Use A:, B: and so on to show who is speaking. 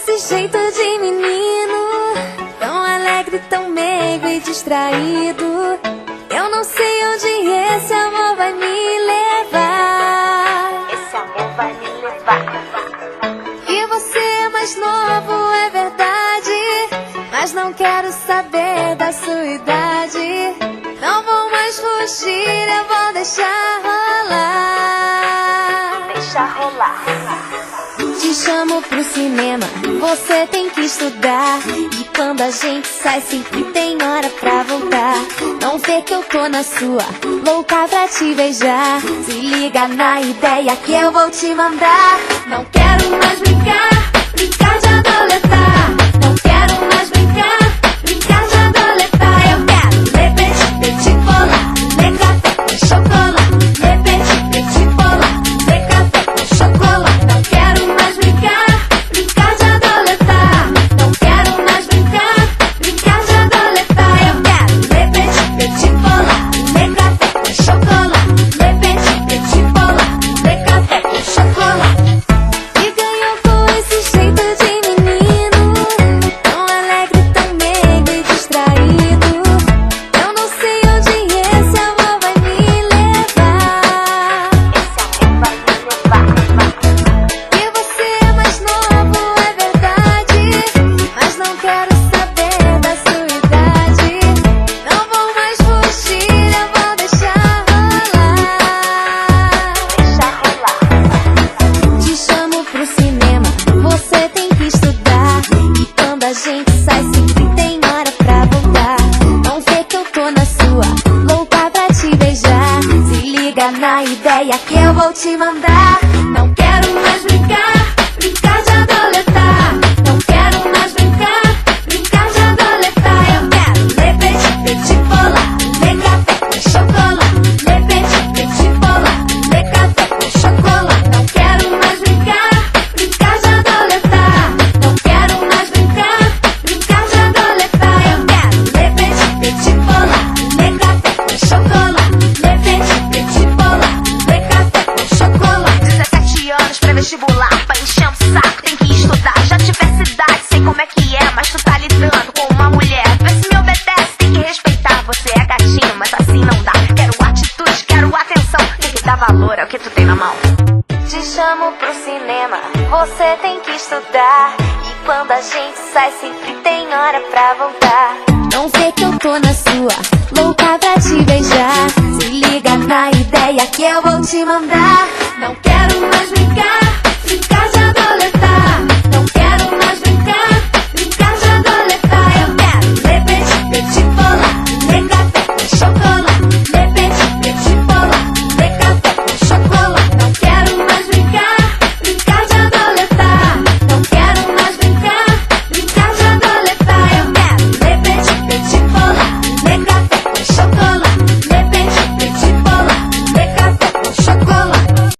A: esse jeito de menino, tão alegre, tão meigo e distraído. Eu não sei onde esse amor vai me levar.
B: Esse amor vai me levar.
A: E você é mais novo, é verdade, mas não quero saber da sua idade. Não vou mais fugir, eu vou deixar rolar.
B: Deixa rolar.
A: Te chamo pro cinema, você tem que estudar. E quando a gente sai sempre tem hora pra voltar. Não vê que eu tô na sua, louca pra te beijar. Se liga na ideia que eu vou te mandar. Não quero mais brincar, brincar de adoletar. Não quero mais brincar, brincar de adoletar. Eu quero ler petit, petit polar, ler café com chocolate. Ler petit, petit polar, ler café com chocolate. Não quero mais brincar, brincar de adoletar. Não quero mais brincar, brincar de adoletar. Eu quero ler petit, petit polar, ler café com chocolate. Ler petit, petit polar, ler café com chocolate. E ganhou com esse jeito de menino, tão alegre, tão meigo e distraído. Eu não sei onde esse amor vai me levar.
B: Esse amor vai me levar.
A: E você é mais novo, é verdade, mas não quero saber da sua idade. Não vou mais fugir, eu vou deixar rolar.
B: Deixa rolar.
A: Te chamo pro cinema, você tem que estudar. E quando a gente sai sempre tem hora pra voltar. Não vê que eu tô na sua, louca pra te beijar. Se liga na ideia que eu vou te mandar. Não quero mais brincar, brincar de adoletar. Não quero mais brincar, brincar de adoletar. Eu quero ler petit, petit polar, ler café com chocolate. Ler petit, petit polar, ler café com chocolate. Não quero mais brincar, brincar de adoletar. Não quero mais brincar, brincar de adoletar. Eu quero ler petit, petit polar, ler café com chocolate. Ler petit, petit polar, ler café com chocolate.
B: 17 anos pré-vestibular, pra encher o saco tem que estudar. Já tivesse idade, sei como é que é, mas tu tá lidando com uma mulher. Vê se me obedece, tem que respeitar. Você é gatinho, mas assim não dá. Quero atitude, quero atenção, tem que dar valor ao que tu tem na mão.
A: Te chamo pro cinema, você tem que estudar. E quando a gente sai sempre tem hora pra voltar. Não vê que eu tô na sua, louca pra te beijar. Se liga na ideia que eu vou te mandar. Não quero